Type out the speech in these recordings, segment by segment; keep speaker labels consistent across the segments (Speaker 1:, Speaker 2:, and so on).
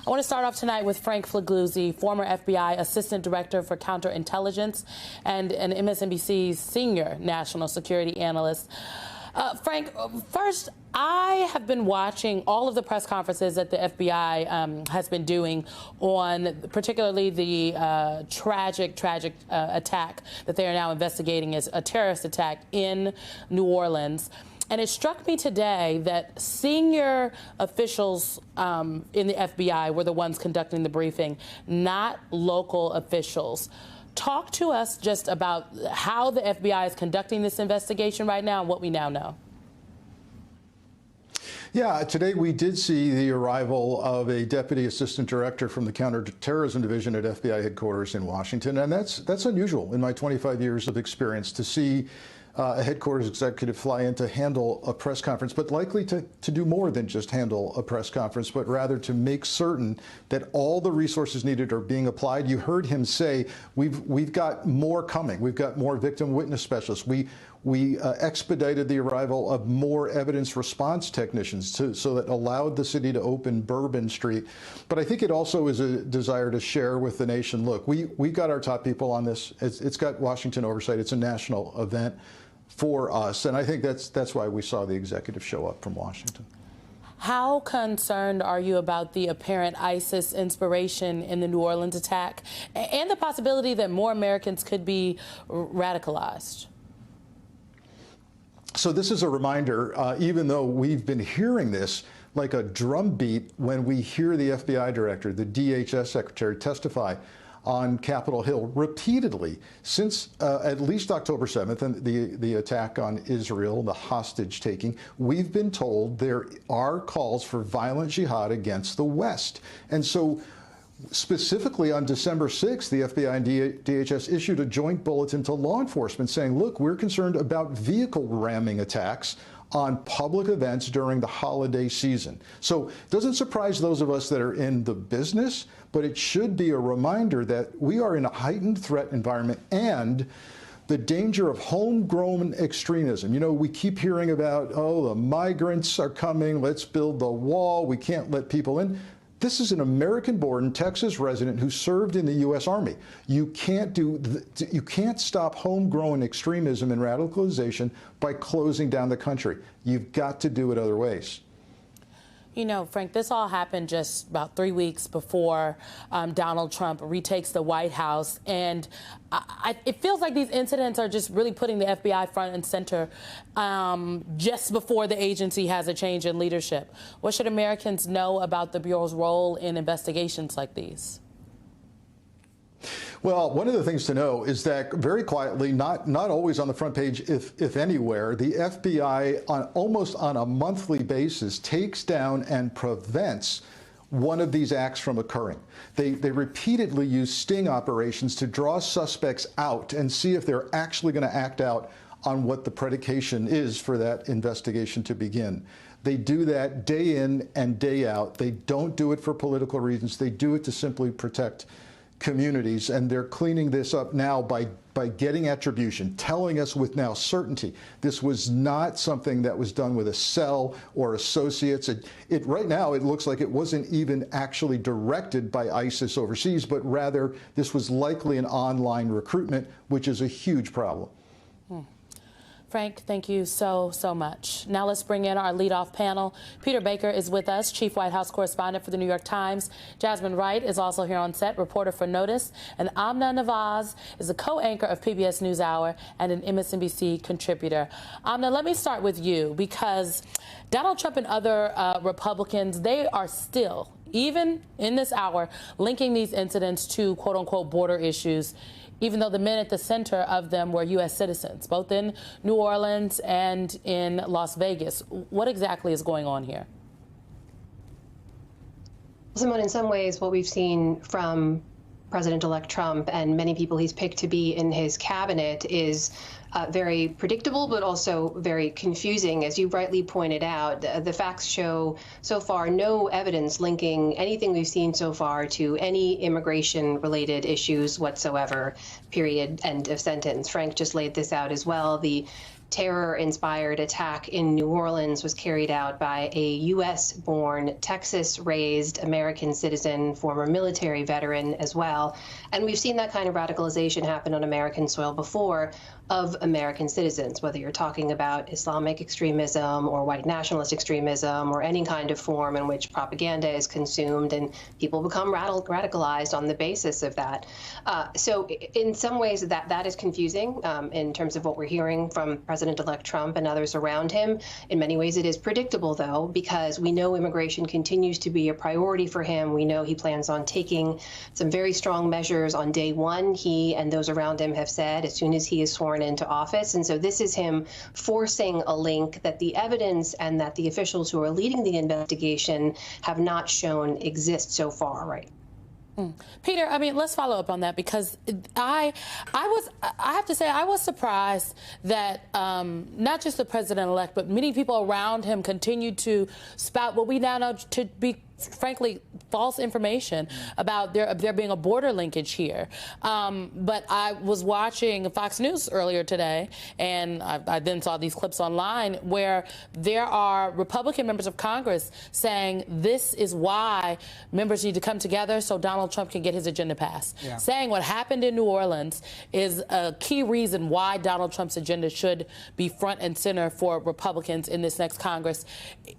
Speaker 1: I want to start off tonight with Frank Figliuzzi, former FBI Assistant Director for Counterintelligence and an MSNBC's senior national security analyst. Frank, first, I have been watching all of the press conferences that the FBI has been doing on particularly the tragic attack that they are now investigating as a terrorist attack in New Orleans. And it struck me today that senior officials in the FBI were the ones conducting the briefing, not local officials. Talk to us just about how the FBI is conducting this investigation right now and what we now know.
Speaker 2: Yeah, today we did see the arrival of a deputy assistant director from the counterterrorism division at FBI headquarters in Washington, and that's unusual in my 25 years of experience to see a headquarters executive fly in to handle a press conference, but likely to do more than just handle a press conference, but rather to make certain that all the resources needed are being applied. You heard him say, we've got more coming. We've got more victim witness specialists. We expedited the arrival of more evidence response technicians so that allowed the city to open Bourbon Street. But I think it also is a desire to share with the nation, look, we got our top people on this. It's got Washington oversight. It's a national event for us. And I think that's why we saw the executive show up from Washington.
Speaker 1: How concerned are you about the apparent ISIS inspiration in the New Orleans attack and the possibility that more Americans could be radicalized?
Speaker 2: So this is a reminder, even though we've been hearing this like a drumbeat when we hear the FBI director, the DHS secretary testify on Capitol Hill repeatedly since at least October 7th and the attack on Israel, the hostage taking, we've been told there are calls for violent jihad against the West. And so specifically on December 6th, the FBI and DHS issued a joint bulletin to law enforcement saying, look, we're concerned about vehicle ramming attacks on public events during the holiday season. So it doesn't surprise those of us that are in the business, but it should be a reminder that we are in a heightened threat environment and the danger of homegrown extremism. You know, we keep hearing about, oh, the migrants are coming, let's build the wall, we can't let people in. This is an American-born Texas resident who served in the U.S. Army. You can't stop homegrown extremism and radicalization by closing down the country. You've got to do it other ways.
Speaker 1: You know, Frank, this all happened just about 3 weeks before Donald Trump retakes the White House. And it feels like these incidents are just really putting the FBI front and center just before the agency has a change in leadership. What should Americans know about the Bureau's role in investigations like these?
Speaker 2: Well, one of the things to know is that very quietly, not always on the front page, if anywhere, the FBI almost on a monthly basis takes down and prevents one of these acts from occurring. They repeatedly use sting operations to draw suspects out and see if they're actually going to act out on what the predication is for that investigation to begin. They do that day in and day out. They don't do it for political reasons. They do it to simply protect communities, and they're cleaning this up now by getting attribution, telling us with now certainty this was not something that was done with a cell or associates. Right now it looks like it wasn't even actually directed by ISIS overseas, but rather this was likely an online recruitment, which is a huge problem.
Speaker 1: Frank, thank you so much. Now let's bring in our leadoff panel. Peter Baker is with us, Chief White House Correspondent for The New York Times. Jasmine Wright is also here on set, reporter for Notice. And Amna Nawaz is a co-anchor of PBS NewsHour and an MSNBC contributor. Amna, let me start with you, because Donald Trump and other Republicans, they are still, even in this hour, linking these incidents to quote-unquote border issues, even though the men at the center of them were U.S. citizens, both in New Orleans and in Las Vegas. What exactly is going on here?
Speaker 3: Simone, in some ways, what we've seen from President-elect Trump and many people he's picked to be in his cabinet is very predictable, but also very confusing. As you rightly pointed out, the facts show so far no evidence linking anything we've seen so far to any immigration-related issues whatsoever, period, end of sentence. Frank just laid this out as well. The terror-inspired attack in New Orleans was carried out by a U.S.-born, Texas-raised American citizen, former military veteran as well. And we've seen that kind of radicalization happen on American soil before of American citizens, whether you're talking about Islamic extremism or white nationalist extremism or any kind of form in which propaganda is consumed and people become radicalized on the basis of that. So in some ways that is confusing in terms of what we're hearing from President-elect Trump and others around him. In many ways it is predictable, though, because we know immigration continues to be a priority for him. We know he plans on taking some very strong measures on day one. He and those around him have said as soon as he is sworn into office. And so this is him forcing a link that the evidence and that the officials who are leading the investigation have not shown exist so far, right?
Speaker 1: Peter, I mean, let's follow up on that, because I have to say, I was surprised that not just the president-elect, but many people around him continued to spout what we now know to be, frankly, false information about there being a border linkage here. But I was watching Fox News earlier today, and I then saw these clips online where there are Republican members of Congress saying this is why members need to come together so Donald Trump can get his agenda passed. Yeah. Saying what happened in New Orleans is a key reason why Donald Trump's agenda should be front and center for Republicans in this next Congress.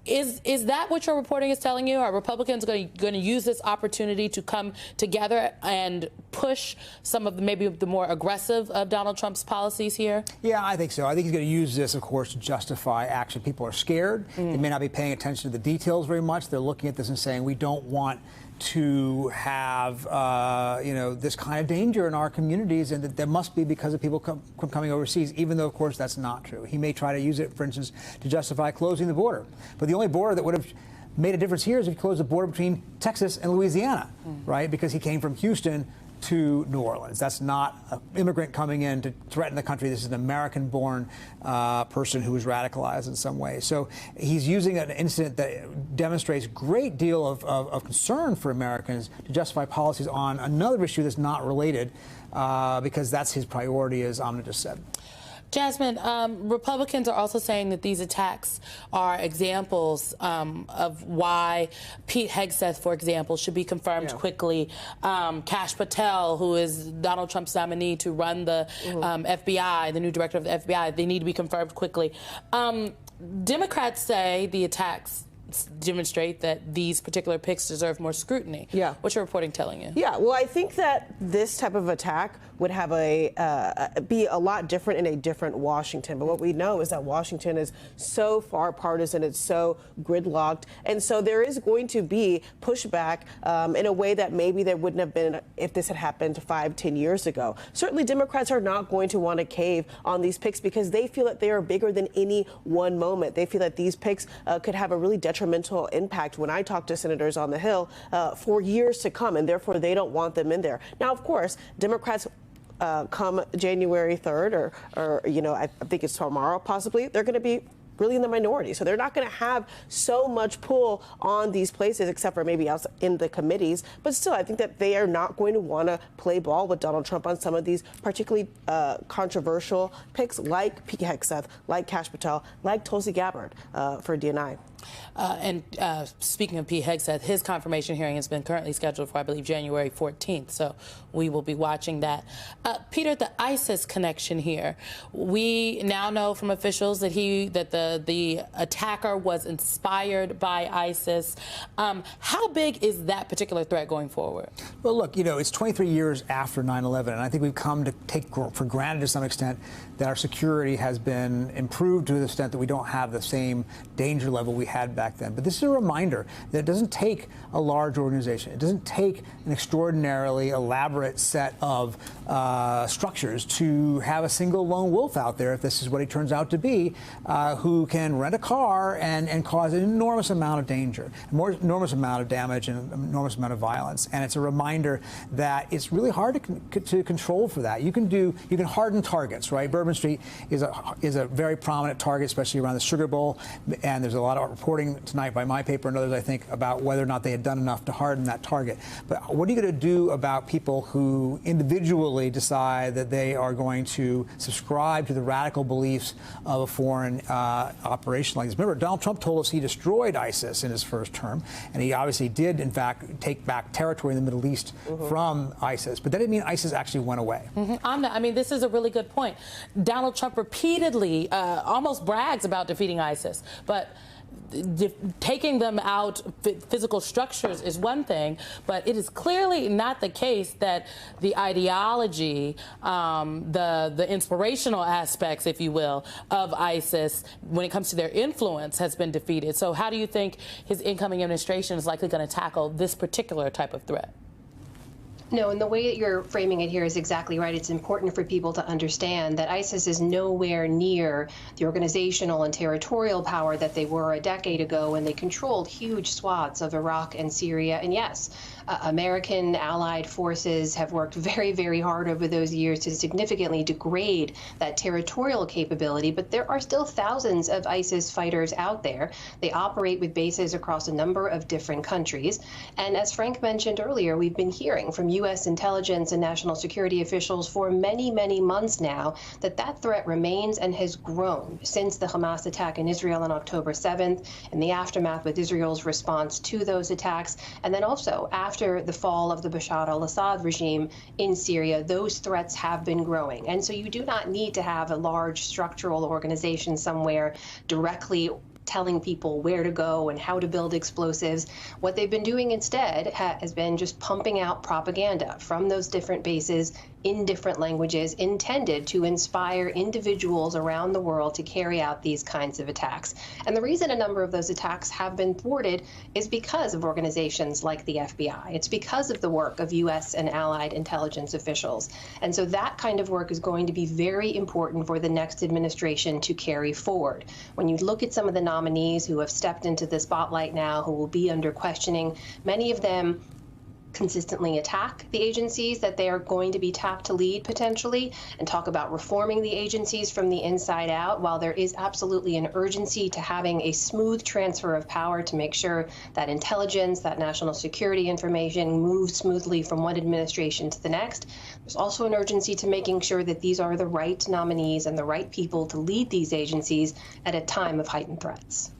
Speaker 1: Is that what your reporting is telling you? Are Republicans going to use this opportunity to come together and push some of maybe the more aggressive of Donald Trump's policies here? Yeah,
Speaker 4: I think so. I think he's going to use this, of course, to justify action. People are scared. They may not be paying attention to the details very much. They're looking at this and saying, we don't want to have, this kind of danger in our communities, and that there must be because of people coming overseas, even though, of course, that's not true. He may try to use it, for instance, to justify closing the border. But the only border that would have made a difference here is if you close the border between Texas and Louisiana, right? Because he came from Houston to New Orleans. That's not an immigrant coming in to threaten the country. This is an American-born person who was radicalized in some way. So he's using an incident that demonstrates a great deal of concern for Americans to justify policies on another issue that's not related, because that's his priority, as Amna just said.
Speaker 1: Jasmine, Republicans are also saying that these attacks are examples of why Pete Hegseth, for example, should be confirmed quickly. Kash Patel, who is Donald Trump's nominee to run the FBI, the new director of the FBI, they need to be confirmed quickly. Democrats say the attacks demonstrate that these particular picks deserve more scrutiny. Yeah. What's your reporting telling you?
Speaker 5: Yeah, well, I think that this type of attack would have be a lot different in a different Washington. But what we know is that Washington is so far partisan, it's so gridlocked, and so there is going to be pushback in a way that maybe there wouldn't have been if this had happened 5-10 years ago. Certainly Democrats are not going to want to cave on these picks because they feel that they are bigger than any one moment. They feel that these picks could have a really detrimental impact, when I talk to senators on the Hill, for years to come, and therefore they don't want them in there. Now, of course, Democrats come January 3rd, or I think it's tomorrow possibly, they're going to be really in the minority. So they're not going to have so much pull on these places, except for maybe else in the committees. But still, I think that they are not going to want to play ball with Donald Trump on some of these particularly controversial picks, like Pete Hegseth, like Kash Patel, like Tulsi Gabbard for DNI.
Speaker 1: Speaking of Pete Hegseth, his confirmation hearing has been currently scheduled for, I believe, January 14th. So we will be watching that. Peter, the ISIS connection here. We now know from officials that the attacker was inspired by ISIS. How big is that particular threat going forward?
Speaker 4: Well, look, it's 23 years after 9/11, and I think we've come to take for granted to some extent that our security has been improved to the extent that we don't have the same danger level we had back then. But this is a reminder that it doesn't take a large organization. It doesn't take an extraordinarily elaborate set of structures to have a single lone wolf out there, if this is what he turns out to be, who can rent a car and cause an enormous amount of danger, enormous amount of damage, and an enormous amount of violence. And it's a reminder that it's really hard to control for that. You can harden targets, right? Bourbon Street is a very prominent target, especially around the Sugar Bowl, and there's a lot of reporting tonight by my paper and others, I think, about whether or not they had done enough to harden that target. But what are you going to do about people who individually decide that they are going to subscribe to the radical beliefs of a foreign operation like this? Remember, Donald Trump told us he destroyed ISIS in his first term, and he obviously did, in fact, take back territory in the Middle East from ISIS. But that didn't mean ISIS actually went away.
Speaker 1: I mean, this is a really good point. Donald Trump repeatedly almost brags about defeating ISIS, but taking them out, physical structures is one thing, but it is clearly not the case that the ideology, the inspirational aspects, if you will, of ISIS when it comes to their influence has been defeated. So how do you think his incoming administration is likely going to tackle this particular type of threat?
Speaker 3: No, and the way that you're framing it here is exactly right. It's important for people to understand that ISIS is nowhere near the organizational and territorial power that they were a decade ago when they controlled huge swaths of Iraq and Syria. And yes, American allied forces have worked very, very hard over those years to significantly degrade that territorial capability, but there are still thousands of ISIS fighters out there. They operate with bases across a number of different countries. And as Frank mentioned earlier, we've been hearing from U.S. intelligence and national security officials for many, many months now that that threat remains and has grown since the Hamas attack in Israel on October 7th, and the aftermath with Israel's response to those attacks, and then also after the fall of the Bashar al-Assad regime in Syria, those threats have been growing. And so you do not need to have a large structural organization somewhere directly telling people where to go and how to build explosives. What they've been doing instead has been just pumping out propaganda from those different bases in different languages intended to inspire individuals around the world to carry out these kinds of attacks. And the reason a number of those attacks have been thwarted is because of organizations like the FBI. It's because of the work of U.S. and allied intelligence officials. And so that kind of work is going to be very important for the next administration to carry forward. When you look at some of the nominees who have stepped into the spotlight now, who will be under questioning, many of them consistently attack the agencies that they are going to be tapped to lead potentially and talk about reforming the agencies from the inside out, while there is absolutely an urgency to having a smooth transfer of power to make sure that intelligence, that national security information moves smoothly from one administration to the next. There's also an urgency to making sure that these are the right nominees and the right people to lead these agencies at a time of heightened threats.